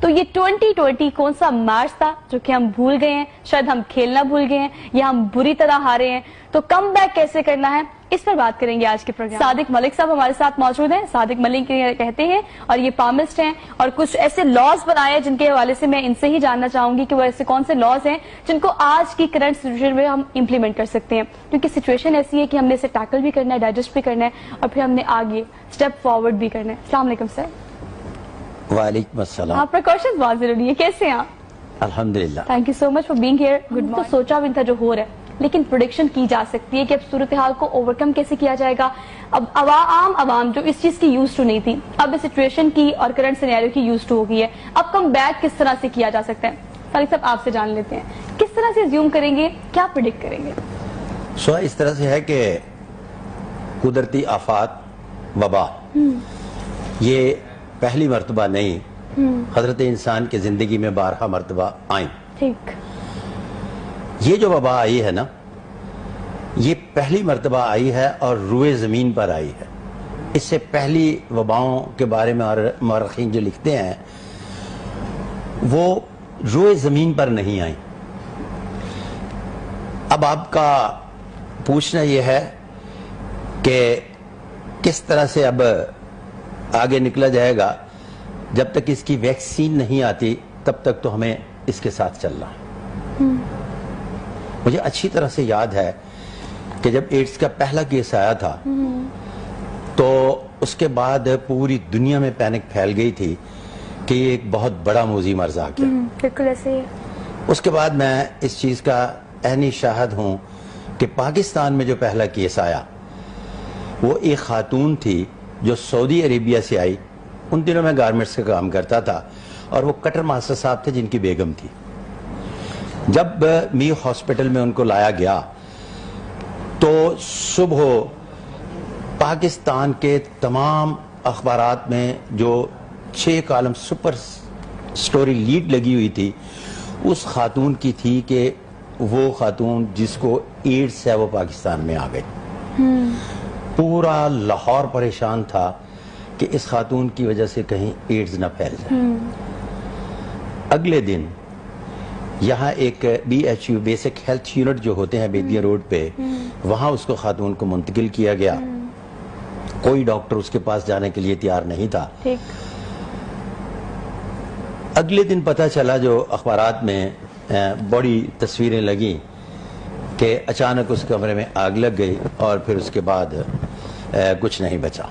تو یہ 2020 کون سا مارچ تھا جو کہ ہم بھول گئے ہیں، شاید ہم کھیلنا بھول گئے ہیں یا ہم بری طرح ہارے ہیں، تو کم بیک کیسے کرنا ہے اس پر بات کریں گے آج کے پروگرام۔ صادق ملک صاحب ہمارے ساتھ موجود ہیں۔ صادق ملک کہتے ہیں اور یہ پامسٹ ہیں اور کچھ ایسے لاز بنائے ہیں جن کے حوالے سے میں ان سے ہی جاننا چاہوں گی کہ وہ ایسے کون سے لاز ہیں جن کو آج کی کرنٹ سچویشن میں ہم امپلیمنٹ کر سکتے ہیں، کیونکہ سچویشن ایسی ہے کہ ہم نے اسے ٹیکل بھی کرنا ہے، ڈائجسٹ بھی کرنا ہے اور پھر ہم نے آگے اسٹیپ فارورڈ بھی کرنا ہے۔ السلام علیکم سر۔ وعلیکم السلام۔ آپ پریکاشنز بہت ضروری ہے، کیسے ہیں آپ؟ الحمدللہ۔ Thank you so much for being here. Good تو سوچا بھی تھا جو ہو رہا ہے، لیکن پروڈکشن کی جا سکتی ہے کہ اب صورتحال کو اوورکم کیسے کیا جائے گا۔ اب عوام جو اس چیز کی یوز ٹو نہیں تھی، اب اس سچویشن کی اور کرنٹ سینیریو کی یوز ٹو ہو گئی ہے، اب کم بیک کس طرح سے کیا جا سکتا ہے؟ صادق صاحب آپ سے جان لیتے ہیں، کس طرح سے زیوم کریں گے، کیا پریڈکٹ کریں گے؟ اس طرح سے ہے کہ قدرتی آفات، وبا یہ پہلی مرتبہ نہیں، حضرت انسان کی زندگی میں بارہا مرتبہ آئیں۔ ٹھیک۔ یہ جو وبا آئی ہے نا، یہ پہلی مرتبہ آئی ہے اور روئے زمین پر آئی ہے۔ اس سے پہلی وباؤں کے بارے میں مورخین جو لکھتے ہیں وہ روئے زمین پر نہیں آئیں۔ اب آپ کا پوچھنا یہ ہے کہ کس طرح سے اب آگے نکلا جائے گا۔ جب تک اس کی ویکسین نہیں آتی تب تک تو ہمیں اس کے ساتھ چلنا ہے۔ مجھے اچھی طرح سے یاد ہے کہ جب ایڈز کا پہلا کیس آیا تھا تو اس کے بعد پوری دنیا میں پینک پھیل گئی تھی کہ یہ ایک بہت بڑا موذی مرض آ گیا۔ بالکل ایسے ہی۔ اس کے بعد میں اس چیز کا عینی شاہد ہوں کہ پاکستان میں جو پہلا کیس آیا وہ ایک خاتون تھی جو سعودی عربیہ سے آئی۔ ان دنوں میں گارمنٹس کا کام کرتا تھا اور وہ کٹر ماسٹر صاحب تھے جن کی بیگم تھی۔ جب می ہاسپٹل میں ان کو لایا گیا تو صبح پاکستان کے تمام اخبارات میں جو 6 کالم سپر سٹوری لیڈ لگی ہوئی تھی اس خاتون کی تھی کہ وہ خاتون جس کو ایڈز ہے وہ پاکستان میں آ گئی۔ پورا لاہور پریشان تھا کہ اس خاتون کی وجہ سے کہیں ایڈز نہ پھیل جائے۔ اگلے دن یہاں ایک B H U basic health unit جو ہوتے ہیں بیدیا روڈ پہ، وہاں اس کو خاتون کو منتقل کیا گیا۔ کوئی ڈاکٹر اس کے پاس جانے کے لیے تیار نہیں تھا۔ اگلے دن پتہ چلا جو اخبارات میں بڑی تصویریں لگیں کہ اچانک اس کمرے میں آگ لگ گئی اور پھر اس کے بعد کچھ نہیں بچا۔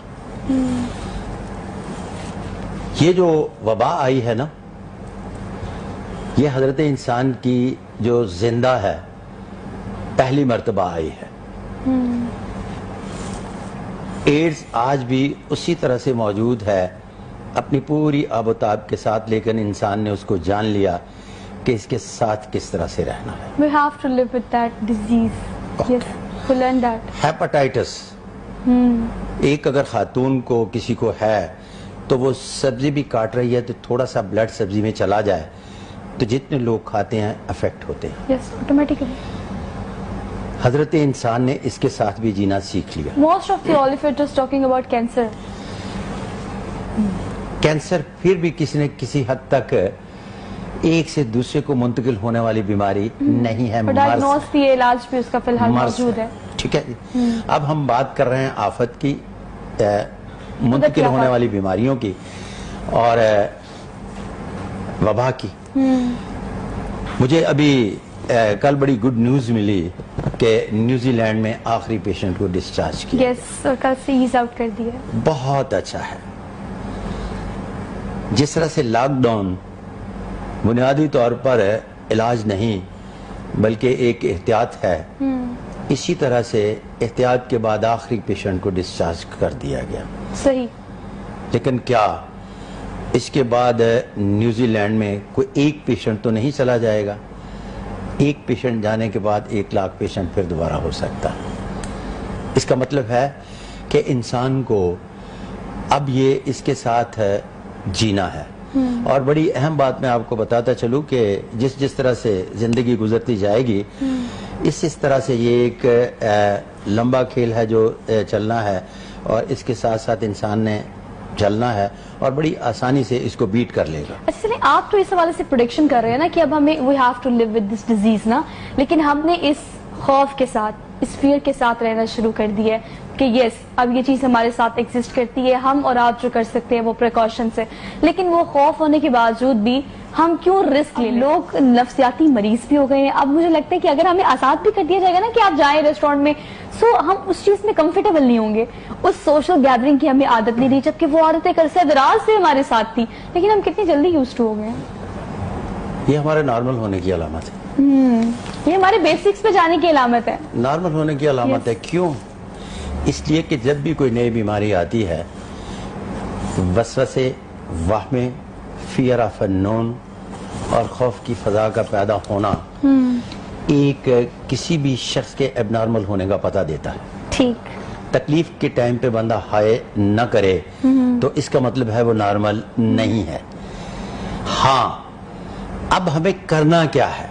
یہ جو وبا آئی ہے نا، یہ حضرت انسان کی جو زندہ ہے پہلی مرتبہ آئی ہے۔ ایڈز آج بھی اسی طرح سے موجود ہے اپنی پوری آب و تاب کے ساتھ، لیکن انسان نے اس کو جان لیا کہ اس کے ساتھ کس طرح سے رہنا ہے۔ We have to live with that disease. Yes, to learn that. Hepatitis ایک اگر خاتون کو کسی کو ہے تو وہ سبزی بھی کاٹ رہی ہے تو تھوڑا سا بلڈ سبزی میں چلا جائے تو جتنے لوگ کھاتے ہیں افیکٹ ہوتے ہیں۔ Yes, automatically. حضرت انسان نے اس کے ساتھ بھی جینا سیکھ لیا۔ Most of the is talking about cancer. Cancer پھر بھی کسی نے کسی حد تک ایک سے دوسرے کو منتقل ہونے والی بیماری نہیں ہے، ڈائگنوز بھی علاج بھی اس کا فی الحال موجود ہے۔ ٹھیک ہے جی۔ اب ہم بات کر رہے ہیں آفت کی، منتقل ہونے والی بیماریوں کی اور وبا کی۔ مجھے ابھی کل بڑی گڈ نیوز ملی کہ نیوزی لینڈ میں آخری پیشنٹ کو ڈسچارج کیا۔ یس، اور کل سے ایز آؤٹ کر دیا۔ بہت اچھا ہے۔ جس طرح سے لاک ڈاؤن بنیادی طور پر علاج نہیں بلکہ ایک احتیاط ہے، اسی طرح سے احتیاط کے بعد آخری پیشنٹ کو ڈسچارج کر دیا گیا۔ صحیح۔ لیکن کیا اس کے بعد نیوزی لینڈ میں کوئی ایک پیشنٹ تو نہیں چلا جائے گا؟ ایک پیشنٹ جانے کے بعد 1 لاکھ پیشنٹ پھر دوبارہ ہو سکتا۔ اس کا مطلب ہے کہ انسان کو اب یہ اس کے ساتھ جینا ہے۔ اور بڑی اہم بات میں آپ کو بتاتا چلوں کہ جس طرح سے زندگی گزرتی جائے گی اس طرح سے یہ ایک لمبا کھیل ہے جو چلنا ہے، اور اس کے ساتھ ساتھ انسان نے چلنا ہے اور بڑی آسانی سے اس کو بیٹ کر لے گا. اچھا چلیں، آپ تو اس حوالے سے پروڈکشن کر رہے ہیں نا کہ اب ہمیں we have to live with this disease نا، لیکن ہم نے اس خوف کے ساتھ، اس فیئر کے ساتھ رہنا شروع کر دیا ہے کہ یس اب یہ چیز ہمارے ساتھ ایگزسٹ کرتی ہے، ہم اور آپ جو کر سکتے ہیں وہ پریکاشن سے، لیکن وہ خوف ہونے کے باوجود بھی ہم کیوں رسک لیں؟ لوگ نفسیاتی مریض بھی ہو گئے ہیں. اب مجھے لگتا ہے کہ اگر ہمیں آزاد بھی کر دیا جائے گا نا کہ آپ جائیں ریسٹورینٹ میں، سو ہم اس چیز میں کمفرٹیبل نہیں ہوں گے. اس سوشل گیدرنگ کی ہمیں عادت نہیں رہی، جبکہ وہ عادتیں عرصہ دراز سے ہمارے ساتھ تھی، لیکن ہم کتنی جلدی یوز ٹو ہو گئے ہیں. یہ ہمارے نارمل ہونے کی علامت ہے، یہ ہمارے بیسکس پہ جانے کی علامت ہے. نارمل ہونے کی علامت ہے. کیوں؟ اس لیے کہ جب بھی کوئی نئی بیماری آتی ہے، وسوسے، وہمیں، فیئر آف انون اور خوف کی فضا کا پیدا ہونا ایک کسی بھی شخص کے اب نارمل ہونے کا پتہ دیتا ہے. ٹھیک. تکلیف کے ٹائم پہ بندہ ہائے نہ کرے تو اس کا مطلب ہے وہ نارمل نہیں ہے. ہاں، اب ہمیں کرنا کیا ہے؟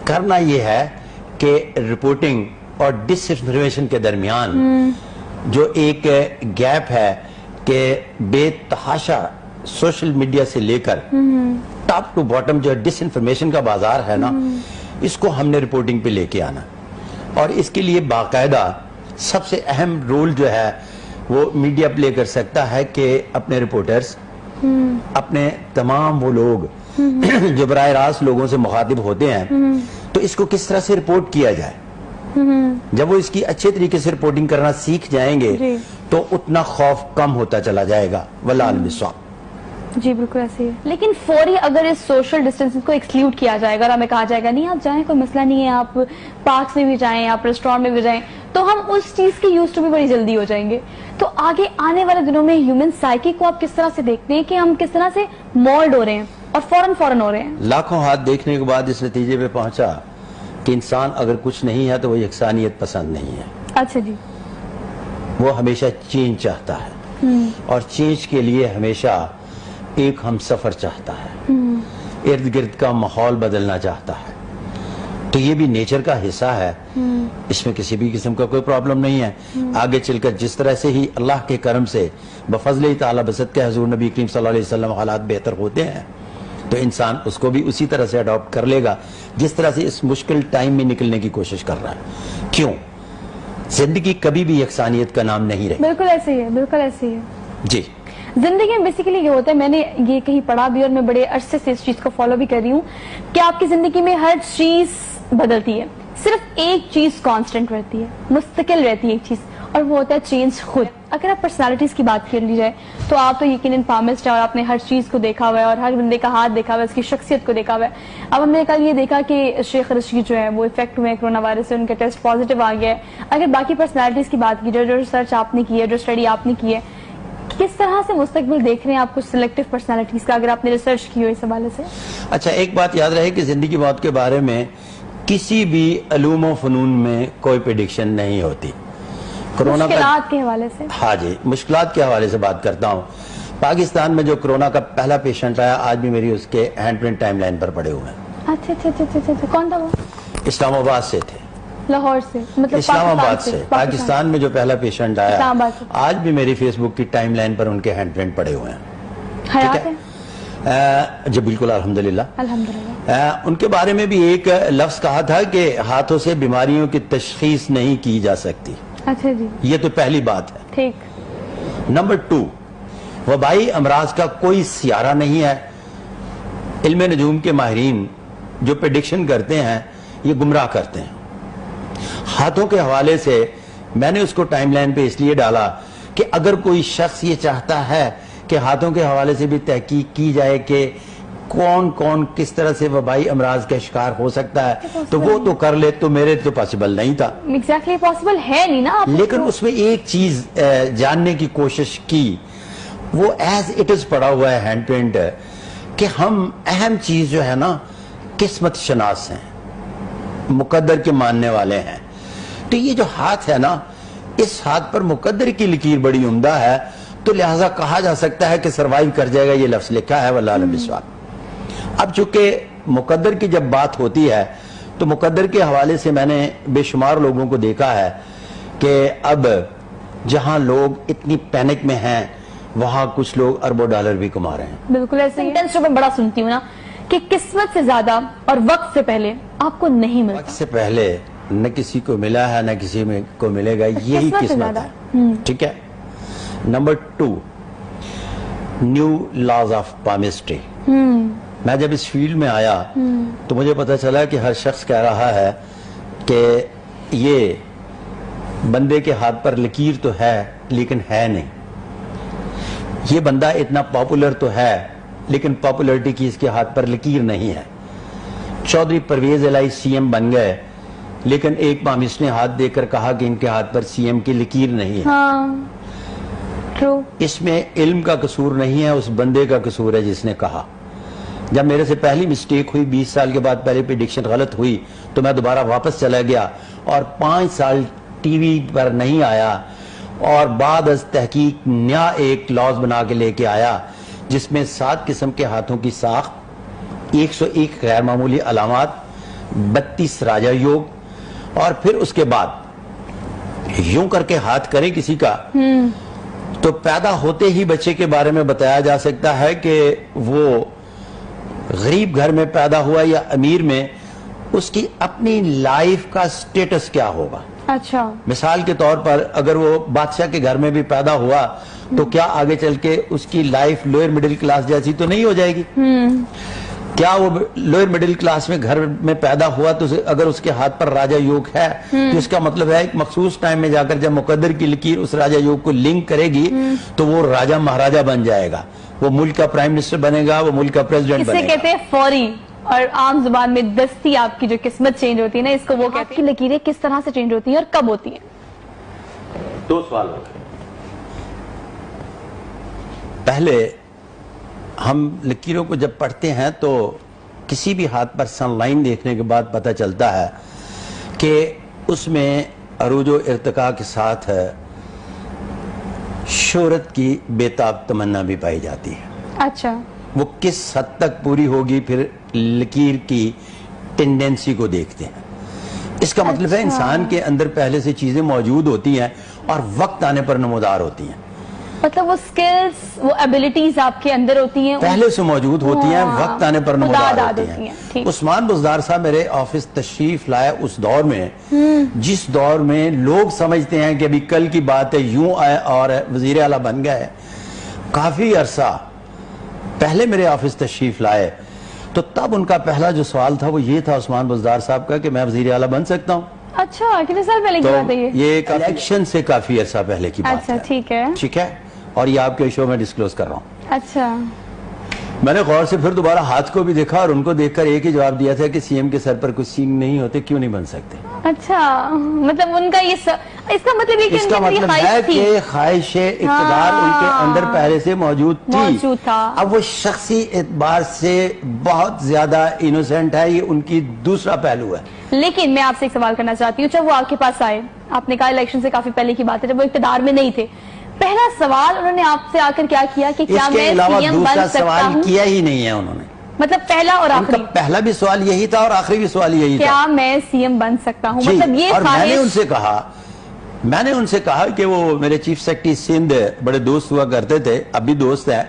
کرنا یہ ہے کہ رپورٹنگ اور ڈس انفارمیشن کے درمیان جو ایک گیپ ہے کہ بے تحاشا سوشل میڈیا سے لے کر ٹاپ ٹو باٹم جو ڈس انفارمیشن کا بازار ہے نا، اس کو ہم نے رپورٹنگ پہ لے کے آنا. اور اس کے لیے باقاعدہ سب سے اہم رول جو ہے وہ میڈیا پلے کر سکتا ہے کہ اپنے رپورٹرز، اپنے تمام وہ لوگ جو براہ راست لوگوں سے مخاطب ہوتے ہیں، تو اس کو کس طرح سے رپورٹ کیا جائے. جب وہ اس کی اچھے طریقے سے رپورٹنگ کرنا سیکھ جائیں گے تو اتنا خوف کم ہوتا چلا جائے گا. واللہ عالم بالصواب. جی بالکل ایسے ہی ہے. لیکن فوری اگر اس سوشل ڈسٹینسنگ کو ایکسکلیوڈ کیا جائے گا اور ہمیں کہا جائے گا نہیں آپ جائیں، کوئی مسئلہ نہیں ہے، آپ پارکس میں بھی جائیں، آپ ریسٹورینٹ میں بھی جائیں، تو ہم اس چیز کی یوز ٹو بھی بڑی جلدی ہو جائیں گے. تو آگے آنے والے دنوں میں ہیومن سائیکی کو آپ کس طرح سے دیکھتے ہیں کہ ہم کس طرح سے مولڈ ہو رہے ہیں اور فوراً ہو رہے ہیں؟ لاکھوں ہاتھ دیکھنے کے بعد اس نتیجے پہ پہنچا کہ انسان اگر کچھ نہیں ہے تو وہ یکسانیت پسند نہیں ہے. اچھا جی. وہ ہمیشہ چینج چاہتا ہے اور چینج کے لیے ہمیشہ ایک ہم سفر چاہتا ہے، ارد گرد کا ماحول بدلنا چاہتا ہے. تو یہ بھی نیچر کا حصہ ہے، اس میں کسی بھی قسم کا کوئی پرابلم نہیں ہے. آگے چل کر جس طرح سے ہی اللہ کے کرم سے بفضل تعالی بسط کے حضور نبی کریم صلی اللہ علیہ وسلم حالات بہتر ہوتے ہیں تو انسان اس کو بھی اسی طرح سے اڈاپٹ کر لے گا جس طرح سے اس مشکل ٹائم میں نکلنے کی کوشش کر رہا ہے. کیوں؟ زندگی کبھی بھی یکسانیت کا نام نہیں رہی. بالکل ایسے ہی ہے، بالکل ایسے ہی ہے. جی. زندگی میں بیسیکلی یہ ہوتا ہے، میں نے یہ کہیں پڑھا بھی اور میں بڑے عرصے سے اس چیز کو فالو بھی کر رہی ہوں کہ آپ کی زندگی میں ہر چیز بدلتی ہے، صرف ایک چیز کانسٹنٹ رہتی ہے، مستقل رہتی ہے ایک چیز، اور وہ ہوتا ہے چینج خود. اگر آپ پرسنالٹیز کی بات کر لی جائے تو آپ تو یقیناً فارمسٹ ہیں اور آپ نے ہر چیز کو دیکھا ہوا ہے اور ہر بندے کا ہاتھ دیکھا ہوا ہے، اس کی شخصیت کو دیکھا ہوا ہے. اب ہم نے کل یہ دیکھا کہ شیخ رشید جو ہے وہ افیکٹ ہوئے کرونا وائرس سے، ان کا ٹیسٹ پازیٹیو آ گیا ہے. اگر باقی پرسنالٹیز کی بات کی جائے، جو ریسرچ آپ نے کی ہے، جو اسٹڈی آپ نے کی ہے، کس طرح سے مستقبل دیکھ رہے ہیں آپ کچھ سلیکٹیو پرسنالٹیز کا، اگر آپ نے ریسرچ کی ہو اس حوالے سے؟ اچھا، ایک بات یاد رہے کہ زندگی موت کے بارے میں کسی بھی علوم و فنون میں کوئی پریڈکشن نہیں ہوتی. کرونا مشکلات کے حوالے سے، ہاں جی، مشکلات کے حوالے سے بات کرتا ہوں. پاکستان میں جو کرونا کا پہلا پیشنٹ آیا، آج بھی میری اس کے ہینڈ پرنٹ ٹائم لائن پر پڑے ہوئے ہیں. اچھا، کون تھا وہ؟ اسلام آباد سے تھے. لاہور سے؟ مطلب اسلام آباد سے. پاکستان میں جو پہلا پیشنٹ آیا آج بھی میری فیس بک کی ٹائم لائن پر ان کے ہینڈ پرنٹ پڑے ہوئے ہیں. حیات ہے؟ جی بالکل، الحمدللہ. الحمدللہ. ان کے بارے میں بھی ایک لفظ کہا تھا کہ ہاتھوں سے بیماریوں کی تشخیص نہیں کی جا سکتی. اچھا جی. یہ تو پہلی بات ہے. ٹھیک. نمبر 2، وبائی امراض کا کوئی سیارہ نہیں ہے. علم نجوم کے ماہرین جو پریڈکشن کرتے ہیں یہ گمراہ کرتے ہیں. ہاتھوں کے حوالے سے میں نے اس کو ٹائم لائن پہ اس لیے ڈالا کہ اگر کوئی شخص یہ چاہتا ہے کہ ہاتھوں کے حوالے سے بھی تحقیق کی جائے کہ کون کون کس طرح سے وبائی امراض کا شکار ہو سکتا ہے تو وہ تو کر لے. تو میرے تو پاسبل نہیں تھا. ایگزیکٹلی پاسبل ہے نہیں نا. لیکن اس میں ایک چیز جاننے کی کوشش کی، وہ ایز اٹ از پڑا ہوا ہے ہینڈ پرنٹ، کہ ہم اہم چیز جو ہے نا قسمت شناس ہیں، مقدر کے ماننے والے ہیں. تو یہ جو ہاتھ ہے نا، اس ہاتھ پر مقدر کی لکیر بڑی عمدہ ہے، تو لہٰذا کہا جا سکتا ہے کہ سروائیو کر جائے گا. یہ لفظ لکھا ہے واللہ عالم بالصواب. اب چونکہ مقدر کی جب بات ہوتی ہے تو مقدر کے حوالے سے میں نے بے شمار لوگوں کو دیکھا ہے کہ اب جہاں لوگ اتنی پینک میں ہیں، وہاں کچھ لوگ اربوں ڈالر بھی کما رہے ہیں. بالکل ایسے سینٹینس جو میں بڑا سنتی ہوں نا کہ قسمت سے زیادہ اور وقت سے پہلے آپ کو نہیں ملتا. وقت سے پہلے نہ کسی کو ملا ہے نہ کسی کو ملے گا, یہی قسمت ہے. ٹھیک ہے. Number 2, new laws of palmistry. میں جب اس فیلڈ میں آیا تو مجھے پتا چلا کہ ہر شخص کہہ رہا ہے کہ یہ بندے کے ہاتھ پر لکیر تو ہے لیکن ہے نہیں, یہ بندہ اتنا پاپولر تو ہے لیکن پاپولرٹی کی اس کے ہاتھ پر لکیر نہیں ہے. چودھری پرویز الہی سی ایم بن گئے لیکن ایک پامسٹ نے ہاتھ دے کر کہا کہ ان کے ہاتھ پر سی ایم کی لکیر نہیں ہے. اس میں علم کا قصور نہیں ہے, اس بندے کا قصور ہے جس نے کہا. جب میرے سے پہلی مسٹیک ہوئی 20 سال کے بعد, پہلے پریڈکشن غلط ہوئی تو میں دوبارہ واپس چلا گیا اور 5 سال ٹی وی پر نہیں آیا اور بعد از تحقیق نیا ایک لاز بنا کے لے کے آیا جس میں 7 قسم کے ہاتھوں کی ساخت, 101 غیر معمولی علامات, 32 راجا یوگ, اور پھر اس کے بعد یوں کر کے ہاتھ کرے کسی کا تو پیدا ہوتے ہی بچے کے بارے میں بتایا جا سکتا ہے کہ وہ غریب گھر میں پیدا ہوا یا امیر میں, اس کی اپنی لائف کا سٹیٹس کیا ہوگا. اچھا, مثال کے طور پر اگر وہ بادشاہ کے گھر میں بھی پیدا ہوا تو کیا آگے چل کے اس کی لائف لوئر مڈل کلاس جیسی تو نہیں ہو جائے گی. کیا وہ لوئر مڈل کلاس میں گھر میں پیدا ہوا تو اگر اس کے ہاتھ پر راجا یوگ ہے تو اس کا مطلب ہے ایک مخصوص ٹائم میں جا کر جب مقدر کی لکیر اس راجا یوگ کو لنک کرے گی تو وہ راجا مہاراجا بن جائے گا, وہ ملک کا پرائم منسٹر بنے گا, وہ ملک کا پریزیڈنٹ بنے گا. اسے کہتے ہیں فوری, اور عام زبان میں دستی آپ کی جو قسمت چینج ہوتی ہے نا, اس کو وہ کہتے ہیں. لکیریں کس طرح سے چینج ہوتی ہیں اور کب ہوتی ہیں؟ 2 سوال ہو گئے. پہلے ہم لکیروں کو جب پڑھتے ہیں تو کسی بھی ہاتھ پر سن لائن دیکھنے کے بعد پتہ چلتا ہے کہ اس میں عروج و ارتقاء کے ساتھ شہرت کی بے تاب تمنا بھی پائی جاتی ہے. اچھا, وہ کس حد تک پوری ہوگی پھر لکیر کی ٹینڈنسی کو دیکھتے ہیں. اس کا مطلب ہے انسان کے اندر پہلے سے چیزیں موجود ہوتی ہیں اور وقت آنے پر نمودار ہوتی ہیں. مطلب وہ سکلز, وہ ایبیلٹیز آپ کے اندر ہوتی ہیں, پہلے سے موجود ہوتی ہیں, وقت آنے پر نمودار ہوتی ہیں. عثمان بزدار صاحب میرے آفس تشریف لائے اس دور میں جس دور میں لوگ سمجھتے ہیں کہ ابھی کل کی بات ہے, یوں آئے اور وزیر اعلیٰ بن گئے. کافی عرصہ پہلے میرے آفس تشریف لائے تو تب ان کا پہلا جو سوال تھا وہ یہ تھا عثمان بزدار صاحب کا کہ میں وزیر اعلیٰ بن سکتا ہوں. اچھا, کتنے سال پہلے کی بات ہے یہ الیکشن سے کافی عرصہ پہلے کی بات ہے. اچھا, ٹھیک ہے, ٹھیک ہے, اور یہ آپ کے شو میں ڈسکلوز کر رہا ہوں. اچھا, میں نے غور سے پھر دوبارہ ہاتھ کو بھی دیکھا اور ان کو دیکھ کر ایک ہی جواب دیا تھا کہ سی ایم کے سر پر کچھ سینگ نہیں ہوتے, کیوں نہیں بن سکتے. اچھا, مطلب ان کا یہ اس کا مطلب یہ کہ اس کا مطلب ہے کہ خواہش اقتدار ان کے اندر پہلے سے موجود تھا. اب وہ شخصی اعتبار سے بہت زیادہ انوسینٹ ہے, یہ ان کی دوسرا پہلو ہے. لیکن میں آپ سے ایک سوال کرنا چاہتی ہوں, جب وہ آپ کے پاس آئے, آپ نے کہا الیکشن سے کافی پہلے کی بات ہے, جب وہ اقتدار میں نہیں تھے, پہلا سوال انہوں نے آپ سے آ کر کیا کیا کہ کیا میں سی ایم بن سکتا ہوں؟ سوال کیا ہی نہیں ہے انہوں نے. مطلب پہلا اور آخری, پہلا بھی سوال یہی تھا اور آخری بھی سوال یہی تھا, کیا میں سی ایم بن سکتا ہوں. مطلب یہ اور میں نے ان سے کہا کہ وہ میرے چیف سیکرٹری سندھ بڑے دوست ہوا کرتے تھے, اب بھی دوست ہیں,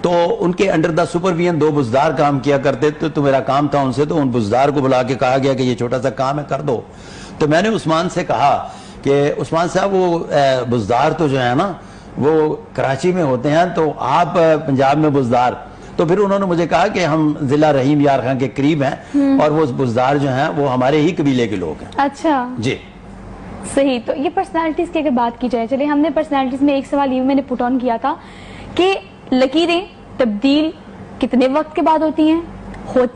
تو ان کے انڈر دا سپرویژن 2 بزدار کام کیا کرتے تھے, تو میرا کام تھا ان سے, تو ان بزدار کو بلا کے کہا گیا کہ یہ چھوٹا سا کام ہے کر دو. تو میں نے عثمان سے کہا کہ عثمان صاحب وہ بزدار تو جو ہے نا وہ کراچی میں ہوتے ہیں, تو آپ پنجاب میں بزدار. تو پھر انہوں نے مجھے کہا کہ ہم ضلع رحیم یار خان کے قریب ہیں اور وہ بزدار جو ہیں وہ ہمارے ہی قبیلے کے لوگ ہیں. اچھا, جی صحیح. تو یہ پرسنالٹیز کی اگر بات کی جائے, چلے ہم نے پرسنالٹیز میں ایک سوال یہ میں نے پٹ آن کیا تھا کہ لکیریں تبدیل کتنے وقت کے بعد ہوتی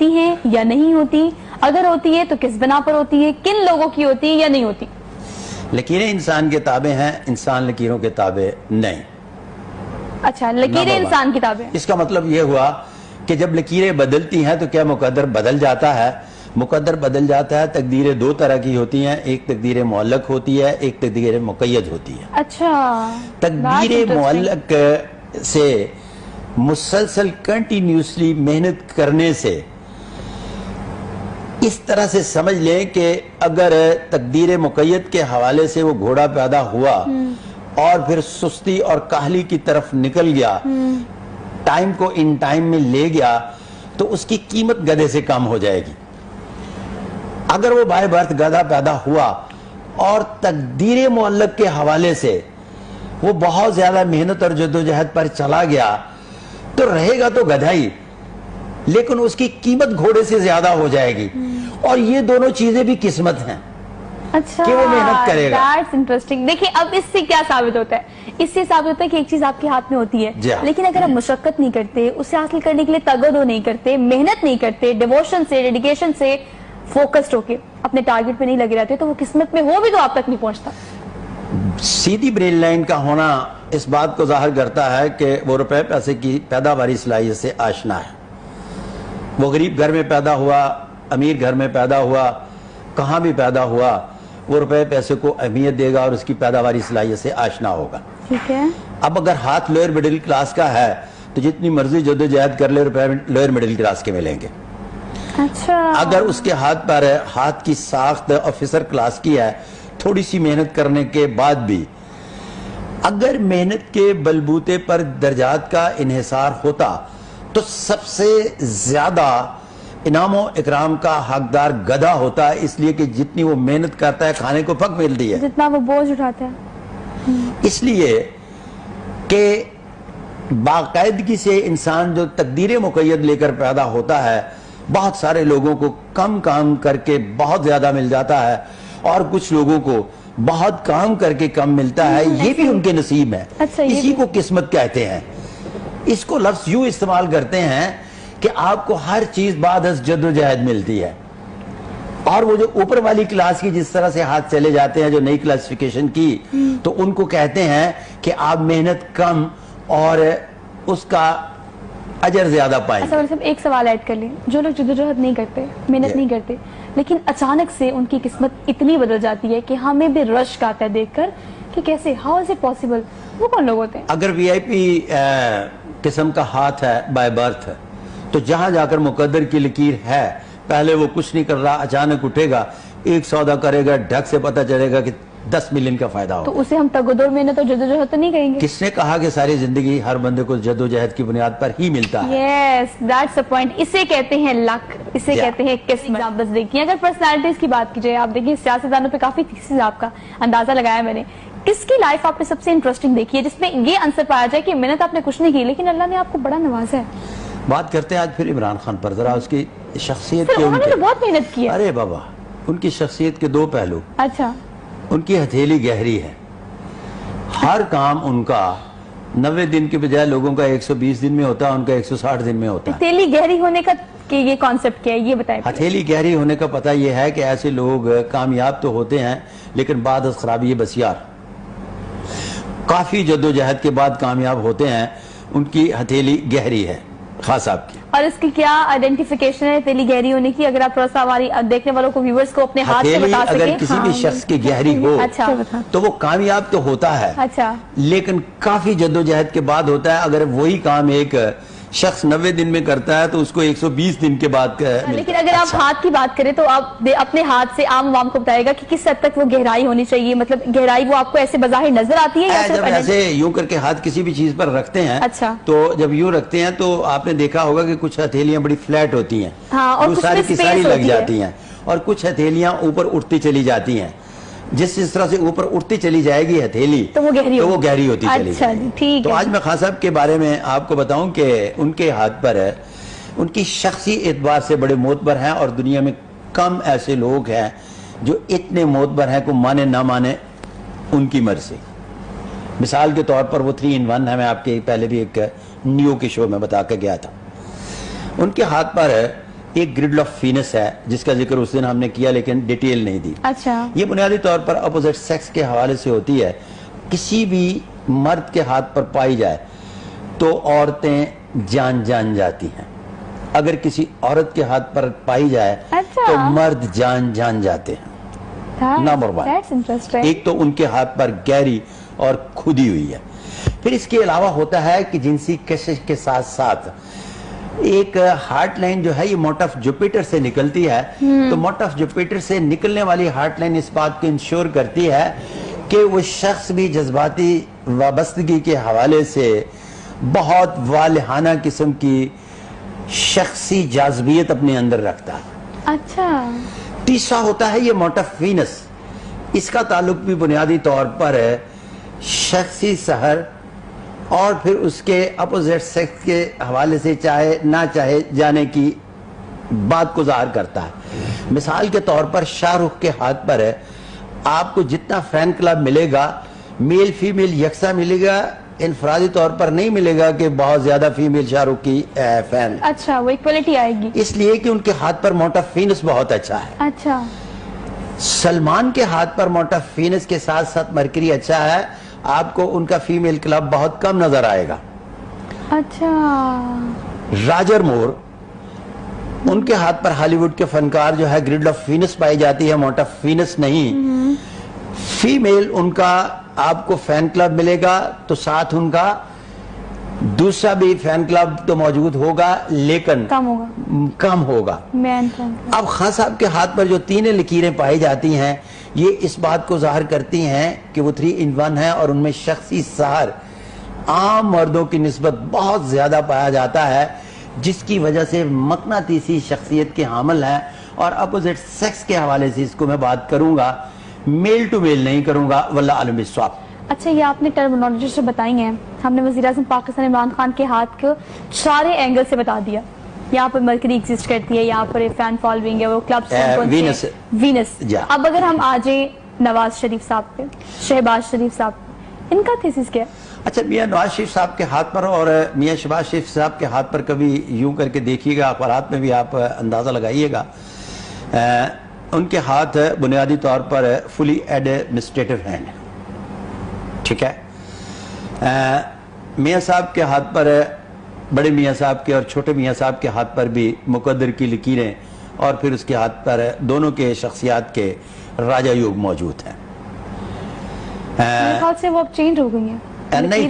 ہیں یا نہیں ہوتی, اگر ہوتی ہے تو کس بنا پر ہوتی ہے, کن لوگوں کی ہوتی ہے یا نہیں ہوتی. لکیریں انسان کے تابع ہیں, انسان لکیروں کے تابع نہیں. اچھا, لکیریں انسان کی تابع. اس کا مطلب یہ ہوا کہ جب لکیریں بدلتی ہیں تو کیا مقدر بدل جاتا ہے؟ مقدر بدل جاتا ہے. تقدیریں 2 طرح کی ہوتی ہیں, ایک تقدیر معلق ہوتی ہے, ایک تقدیر مقید ہوتی ہے. اچھا, تقدیر معلق سے مسلسل کنٹینیوسلی محنت کرنے سے اس طرح سے سمجھ لیں کہ اگر تقدیر مقید کے حوالے سے وہ گھوڑا پیدا ہوا اور پھر سستی اور کاہلی کی طرف نکل گیا، ٹائم کو ان ٹائم میں لے گیا، تو اس کی قیمت گدھے سے کم ہو جائے گی۔ اگر وہ بائی برتھ گدھا پیدا ہوا اور تقدیر معلق کے حوالے سے وہ بہت زیادہ محنت اور جدوجہد پر چلا گیا تو رہے گا تو گدھا ہی، لیکن اس کی قیمت گھوڑے سے زیادہ ہو جائے گی، اور یہ دونوں چیزیں بھی قسمت ہیں اچھا کہ وہ محنت کرے گا۔ that's interesting۔ دیکھیں اب اس سے کیا ثابت ہوتا ہے؟ اس سے ثابت ہوتا ہے کہ ایک چیز آپ کے ہاتھ میں ہوتی ہے، لیکن اگر آپ مشقت نہیں کرتے، اسے حاصل کرنے کے لیے تگ و دو نہیں کرتے، محنت نہیں کرتے، ڈیووشن سے، ڈیڈیکیشن سے فوکسڈ ہو کے اپنے ٹارگٹ پہ نہیں لگے رہتے، تو وہ قسمت میں ہو بھی تو آپ تک نہیں پہنچتا۔ سیدھی برین لائن کا ہونا اس بات کو ظاہر کرتا ہے کہ وہ روپے پیسے کی پیداواری صلاحیت سے آشنا ہے۔ وہ غریب گھر میں پیدا ہوا، امیر گھر میں پیدا ہوا، کہاں بھی پیدا ہوا، وہ روپے پیسے کو اہمیت دے گا اور اس کی پیداواری صلاحیت سے آشنا ہوگا۔ ٹھیک ہے۔ اب اگر ہاتھ لوئر مڈل کلاس کا ہے تو جتنی مرضی جدوجہد کر لے روپے لوئر مڈل کلاس کے ملیں گے۔ اچھا، اگر اس کے ہاتھ پر ہاتھ کی ساخت آفیسر کلاس کی ہے، تھوڑی سی محنت کرنے کے بعد بھی اگر محنت کے بلبوتے پر درجات کا انحصار ہوتا تو سب سے زیادہ انعام و اکرام کا حقدار گدھا ہوتا ہے، اس لیے کہ جتنی وہ محنت کرتا ہے کھانے کو پھک ملتی ہے، جتنا وہ بوجھ اٹھاتا ہے۔ اس لیے کہ باقاعدگی سے انسان جو تقدیر مقید لے کر پیدا ہوتا ہے، بہت سارے لوگوں کو کم کام کر کے بہت زیادہ مل جاتا ہے، اور کچھ لوگوں کو بہت کام کر کے کم ملتا ہے، یہ بھی ان کے نصیب ہے۔ اسی کو قسمت کہتے ہیں۔ اس کو لفظ یوں استعمال کرتے ہیں کہ آپ کو ہر چیز بعد از جدوجہد ملتی ہے، اور وہ جو اوپر والی کلاس کی جس طرح سے ہاتھ چلے جاتے ہیں، جو نئی کلاسیفیکیشن کی، تو ان کو کہتے ہیں کہ آپ محنت کم اور اس کا اجر زیادہ پائیں گے۔ صاحب ایک سوال ایڈ کر لیں، جو لوگ جدوجہد نہیں کرتے، محنت نہیں کرتے، لیکن اچانک سے ان کی قسمت اتنی بدل جاتی ہے کہ ہمیں بھی رشک آتا ہے دیکھ کر کہ کیسے، ہاؤ از اٹ پاسبل، وہ کون لوگ ہوتے ہیں؟ اگر وی آئی پی قسم کا ہاتھ ہے بائی برتھ، تو جہاں جا کر مقدر کی لکیر ہے، پہلے وہ کچھ نہیں کر رہا، اچانک اٹھے گا، ایک سودا کرے گا، ڈھک سے پتہ چلے گا کہ 10 ملین کا فائدہ ہوگا، تو اسے ہم تگدور محنت اور جدوجہد تو نہیں کہیں گے؟ کس نے کہا کہ ساری زندگی ہر بندے کو جدوجہد کی بنیاد پر ہی ملتا ہے؟ یس، دیٹس اے پوائنٹ۔ اسے کہتے ہیں لک، اسے کہتے ہیں قسمت۔ آپ بس دیکھیے، اگر پرسنالٹیز کی بات کی جائے، آپ دیکھیے سیاستدانوں پہ کافی تھیسز آپ کا اندازہ لگایا میں نے، کس کی لائف آپ نے سب سے انٹرسٹنگ دیکھی ہے جس میں یہ آنسر پایا جائے کہ محنت آپ نے کچھ نہیں کی لیکن اللہ نے آپ کو بڑا نوازا ہے؟ بات کرتے ہیں آج پھر عمران خان پر، ذرا اس کی شخصیت کے، انہوں نے تو بہت محنت کی ہے۔ ارے بابا، ان کی شخصیت کے دو پہلو۔ اچھا، ان کی ہتھیلی گہری ہے، ہر کام ان کا 90 دن کے بجائے لوگوں کا 120 دن میں ہوتا ہے، ان کا 160 دن میں ہوتا ہے۔ ہتھیلی گہری ہونے کا کہ یہ کانسیپٹ کیا ہے، یہ بتائیں۔ ہتھیلی گہری ہونے کا پتہ یہ ہے کہ ایسے لوگ کامیاب تو ہوتے ہیں لیکن بعد از خرابی بسیار، کافی جدوجہد کے بعد کامیاب ہوتے ہیں، ان کی ہتھیلی گہری ہے خاص آپ کی۔ اور اس کی کیا آئیڈینٹیفیکیشن ہے ہتھیلی گہری ہونے کی؟ اگر آپ تھوڑا سا ہماری دیکھنے والوں کو، ویورز کو اپنے ہاتھ سے بتا سکیں۔ اگر کسی بھی شخص کی گہری ہو تو وہ کامیاب تو ہوتا ہے، لیکن کافی جدوجہد کے بعد ہوتا ہے۔ اگر وہی کام ایک شخص 90 دن میں کرتا ہے تو اس کو 120 دن کے بعد لیکن اگر آپ ہاتھ کی بات کریں تو آپ اپنے ہاتھ سے عام عوام کو بتائے گا کہ کس حد تک وہ گہرائی ہونی چاہیے، مطلب گہرائی وہ آپ کو ایسے بظاہر نظر آتی ہے یا جب ایسے یوں کر کے ہاتھ کسی بھی چیز پر رکھتے ہیں تو جب یوں رکھتے ہیں تو آپ نے دیکھا ہوگا کہ کچھ ہتھیلیاں بڑی فلیٹ ہوتی ہیں، وہ ساری کی ساری لگ جاتی ہیں، اور کچھ ہتھیلیاں اوپر اٹھتی چلی جاتی ہیں، جس طرح سے اوپر اٹھتی چلی جائے گی ہتھیلی تو وہ گہری ہوتی چلی جائے گی۔ تو آج میں خان صاحب کے بارے میں آپ کو بتاؤں کہ ان کے ہاتھ پر ان کی شخصی اعتبار سے بڑے معتبر ہیں، اور دنیا میں کم ایسے لوگ ہیں جو اتنے معتبر ہیں کو مانے نہ مانے ان کی مرضی۔ مثال کے طور پر وہ 3 in 1 ہے، میں آپ کے پہلے بھی ایک نیو کے شو میں بتا کے گیا تھا۔ ان کے ہاتھ پر ایک گریڈل آف فینس ہے جس کا ذکر اس دن ہم نے کیا لیکن ڈیٹیل نہیں دی۔ یہ بنیادی طور پر اپوزٹ سیکس کے حوالے سے ہوتی ہے، کسی بھی مرد کے ہاتھ پر پائی جائے تو عورتیں جان جاتی ہیں، اگر کسی عورت کے ہاتھ پر پائی جائے تو مرد جان جاتے ہیں۔ نمبر 1، ایک تو ان کے ہاتھ پر گہری اور کھدی ہوئی ہے۔ پھر اس کے علاوہ ہوتا ہے کہ جنسی کشش کے ساتھ ساتھ ایک ہارٹ لائن جو ہے یہ موٹ آف جوپیٹر سے نکلتی ہے، تو موٹ آف جوپیٹر سے نکلنے والی ہارٹ لائن اس بات کو انشور کرتی ہے کہ وہ شخص بھی جذباتی وابستگی کے حوالے سے بہت والہانہ قسم کی شخصی جاذبیت اپنے اندر رکھتا ہے. اچھا. تیسرا ہوتا ہے یہ موٹف وینس. اس کا تعلق بھی بنیادی طور پر شخصی سحر اور پھر اس کے اپوزٹ سیکس کے حوالے سے چاہے نہ چاہے جانے کی بات کو ظاہر کرتا ہے. مثال کے طور پر شاہ رخ کے ہاتھ پر ہے آپ کو جتنا فین کلب ملے گا میل فیمیل یکساں ملے گا, انفرادی طور پر نہیں ملے گا کہ بہت زیادہ فیمیل شاہ رخ کی فین. اچھا, وہ ایکوالٹی آئے گی اس لیے کہ ان کے ہاتھ پر موٹف وینس بہت اچھا ہے. اچھا. سلمان کے ہاتھ پر موٹف وینس کے ساتھ ساتھ مرکری اچھا ہے, آپ کو ان کا فیمیل کلب بہت کم نظر آئے گا. اچھا. راجر مور, ان کے ہاتھ پر ہالی ووڈ کے فنکار جو ہے گریڈ آف وینس پائی جاتی ہے, موٹف وینس نہیں. فیمیل ان کا آپ کو فین کلب ملے گا تو ساتھ ان کا دوسرا بھی فین کلب تو موجود ہوگا لیکن کم ہوگا. اب خان صاحب کے ہاتھ پر جو تینیں لکیریں پائی جاتی ہیں یہ اس بات کو ظاہر کرتی ہیں کہ وہ 3 in 1 ہے اور ان میں شخصی سحر عام مردوں کی نسبت بہت زیادہ پایا جاتا ہے, جس کی وجہ سے مقناطیسی شخصیت کے حامل ہے. اور اپوزٹ سیکس کے حوالے سے اس کو میں بات کروں گا, میل ٹو میل نہیں کروں گا, واللہ عالم بالصواب. اچھا, یہ آپ نے ٹرمینالوجی سے بتائی ہیں, ہم نے وزیر اعظم پاکستان عمران خان کے ہاتھ کو سارے اینگل سے بتا دیا. یہاں پر مرکری ایگزسٹ کرتی ہے, یہاں پر فین فالوئنگ ہے, وہ کلب وینس. اب اگر ہم آ جائیں نواز شریف صاحب پہ, شہباز شریف صاحب, ان کا تھیسس کیا ہے؟ اچھا, میاں نواز شریف صاحب کے ہاتھ پر اور میاں شہباز شریف صاحب کے ہاتھ پر کبھی یوں کر کے دیکھیے گا, اخبارات میں بھی آپ اندازہ لگائیے گا, ان کے ہاتھ بنیادی طور پر فلی ایڈمنسٹریٹو ہینڈ. ٹھیک ہے. میاں صاحب کے ہاتھ پر, بڑے میاں صاحب کے اور چھوٹے میاں صاحب کے ہاتھ پر بھی مقدر کی لکیریں اور پھر اس کے ہاتھ پر دونوں کے شخصیات کے راجہ یوگ موجود ہیں. میرے خیال سے وہ اب چینج ہو گئی ہیں. نہیں,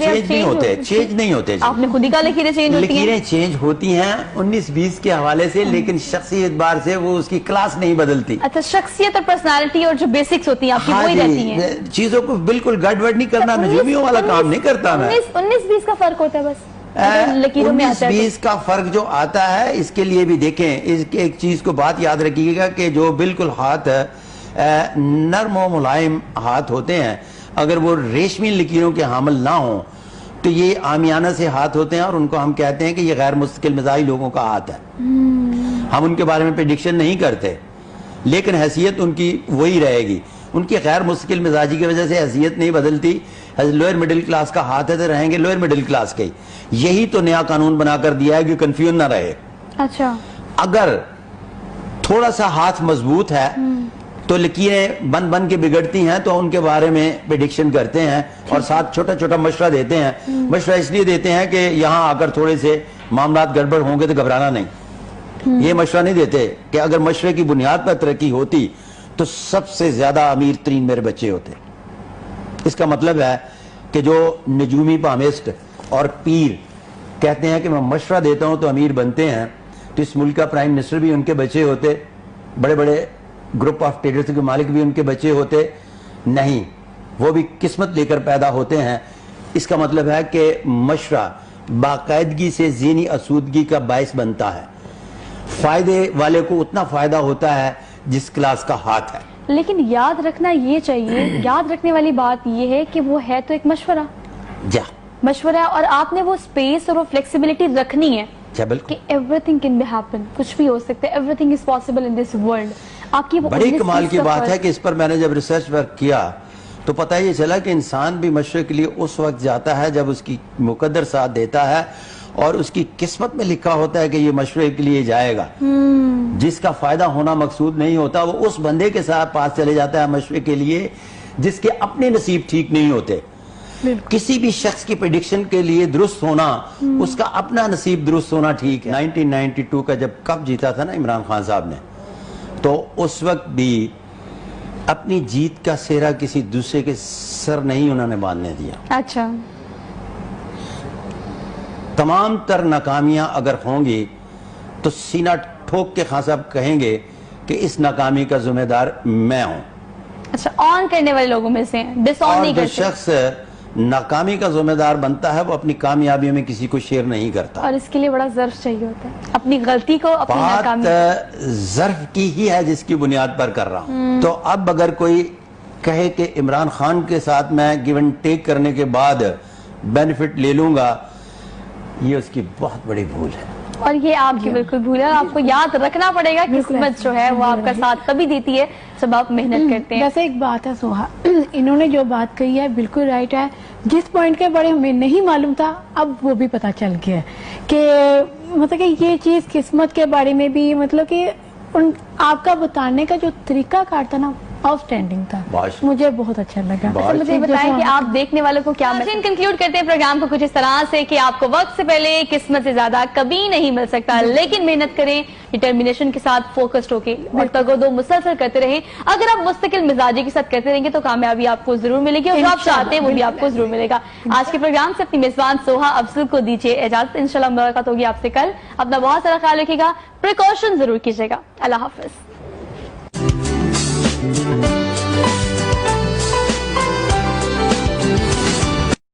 چینج نہیں ہوتے. آپ نے خود ہی کہا لکیریں چینج ہوتی ہیں. لکیریں چینج ہوتی ہیں 19-20 کے حوالے سے, لیکن شخصی اعتبار سے وہ اس کی کلاس نہیں بدلتی. اچھا, شخصیت اور پرسنالٹی اور جو بیسکس ہوتی ہیں آپ کی وہی رہتی ہیں. چیزوں کو بالکل گڑبڑ نہیں کرنا, نجومیوں والا کام نہیں کرتا میں. 19-20 کا فرق ہوتا ہے بس. 19-20 کا فرق جو آتا ہے اس کے لیے بھی دیکھیں, ایک چیز کو بات یاد رکھیے گا کہ جو بالکل ہاتھ نرم و ملائم ہاتھ ہوتے ہیں, اگر وہ ریشمی لکیروں کے حامل نہ ہوں تو یہ عامیانہ سے ہاتھ ہوتے ہیں اور ان کو ہم کہتے ہیں کہ یہ غیر مستقل مزاجی لوگوں کا ہاتھ ہے. ہم ان کے بارے میں پریڈکشن نہیں کرتے, لیکن حیثیت ان کی وہی رہے گی. ان کی غیر مستقل مزاجی کی وجہ سے حیثیت نہیں بدلتی. لوئر مڈل کلاس کا ہاتھ ہے تو رہیں گے لوئر مڈل کلاس کے. یہی تو نیا قانون بنا کر دیا ہے کہ کنفیوژن نہ رہے. اچھا, اگر تھوڑا سا ہاتھ مضبوط ہے تو لکیریں بن کے بگڑتی ہیں, تو ان کے بارے میں پریڈکشن کرتے ہیں اور ساتھ چھوٹا چھوٹا مشورہ دیتے ہیں. مشورہ اس لیے دیتے ہیں کہ یہاں آ کر تھوڑے سے معاملات گڑبڑ ہوں گے تو گھبرانا نہیں. یہ مشورہ نہیں دیتے کہ اگر مشورے کی بنیاد پر ترقی ہوتی تو سب سے زیادہ امیر ترین میرے بچے ہوتے. اس کا مطلب ہے کہ جو نجومی پامسٹ اور پیر کہتے ہیں کہ میں مشورہ دیتا ہوں تو امیر بنتے ہیں, تو اس ملک کا پرائم منسٹر بھی ان کے بچے ہوتے, بڑے بڑے گروپ آف ٹریڈرز کے مالک بھی ان کے بچے ہوتے نہیں, وہ بھی قسمت لے کر پیدا ہوتے ہیں. اس کا مطلب ہے کہ مشورہ باقاعدگی سے ذہنی آسودگی کا باعث بنتا ہے. فائدے والے کو اتنا فائدہ ہوتا ہے جس کلاس کا ہاتھ ہے. لیکن یاد رکھنا یہ چاہیے, یاد رکھنے والی بات یہ ہے کہ وہ ہے تو ایک مشورہ, مشورہ, اور آپ نے وہ سپیس اور وہ فلیکسیبلٹی رکھنی ہے کہ everything can be happen, کچھ بھی ہو سکتا ہے, everything is possible in this world. آپ کی بڑی کمال کی بات ہے کہ اس پر میں نے جب ریسرچ ورک کیا تو پتہ یہ چلا کہ انسان بھی مشورے کے لیے اس وقت جاتا ہے جب اس کی مقدر ساتھ دیتا ہے اور اس کی قسمت میں لکھا ہوتا ہے کہ یہ مشورے کے لیے جائے گا. جس کا فائدہ ہونا مقصود نہیں ہوتا وہ اس بندے کے ساتھ پاس چلے جاتا ہے مشورے کے لیے جس کے اپنے نصیب ٹھیک نہیں ہوتے. کسی بھی شخص کی پریڈکشن کے لیے درست ہونا, اس کا اپنا نصیب درست ہونا ٹھیک ہے. 1992 کا جب کپ جیتا تھا نا عمران خان صاحب نے, تو اس وقت بھی اپنی جیت کا سہرا کسی دوسرے کے سر نہیں انہوں نے باندھنے دیا. اچھا, تمام تر ناکامیاں اگر ہوں گی تو سینہ ٹھوک کے خان صاحب کہیں گے کہ اس ناکامی کا ذمہ دار میں ہوں. اچھا آن کرنے والے لوگوں میں سے ڈس آن اور نہیں جو کرتے، شخص ناکامی کا ذمہ دار بنتا ہے وہ اپنی کامیابیوں میں کسی کو شیئر نہیں کرتا. اور اس کے لیے بڑا ظرف چاہیے ہوتا ہے اپنی غلطی کو اپنی ناکامی بات ظرف کی ہی ہے جس کی بنیاد پر کر رہا ہوں. تو اب اگر کوئی کہے کہ عمران خان کے ساتھ میں گیو اینڈ ٹیک کرنے کے بعد بینیفٹ لے لوں گا، یہ اس کی بہت بڑی بھول ہے. اور یہ آپ کی بالکل بھول ہے، اور آپ کو یاد رکھنا پڑے گا قسمت جو ہے وہ آپ کا ساتھ تبھی دیتی ہے جب آپ محنت کرتے ہیں. ویسے ایک بات ہے سوہا، انہوں نے جو بات کہی ہے بالکل رائٹ ہے. جس پوائنٹ کے بارے ہمیں نہیں معلوم تھا اب وہ بھی پتہ چل گیا ہے کہ مطلب کہ یہ چیز قسمت کے بارے میں بھی مطلب کہ آپ کا بتانے کا جو طریقہ کار تھا نا آؤٹ اسٹینڈنگ تھا، مجھے بہت اچھا لگا. اچھا مجھے بتائیں کہ آپ دیکھنے والوں کو کیا کنکلوڈ کرتے ہیں پروگرام کو کچھ اس طرح سے کہ آپ کو وقت سے پہلے قسمت سے زیادہ کبھی نہیں مل سکتا، لیکن محنت کریں ڈٹرمینیشن کے ساتھ فوکسڈ ہو کے اور تگودو مسلسل کرتے رہیں. اگر آپ مستقل مزاجی کے ساتھ کرتے رہیں گے تو کامیابی آپ کو ضرور ملے گی اور جو آپ چاہتے ہیں وہ بھی آپ کو ضرور ملے گا. آج کے پروگرام سے اپنی میزبان سوہا افضل کو دیجیے اجازت. انشاءاللہ ملاقات ہوگی آپ سے کل. اپنا بہت سارا خیال رکھیے گا، پریکاشن ضرور کیجیے گا. اللہ حافظ.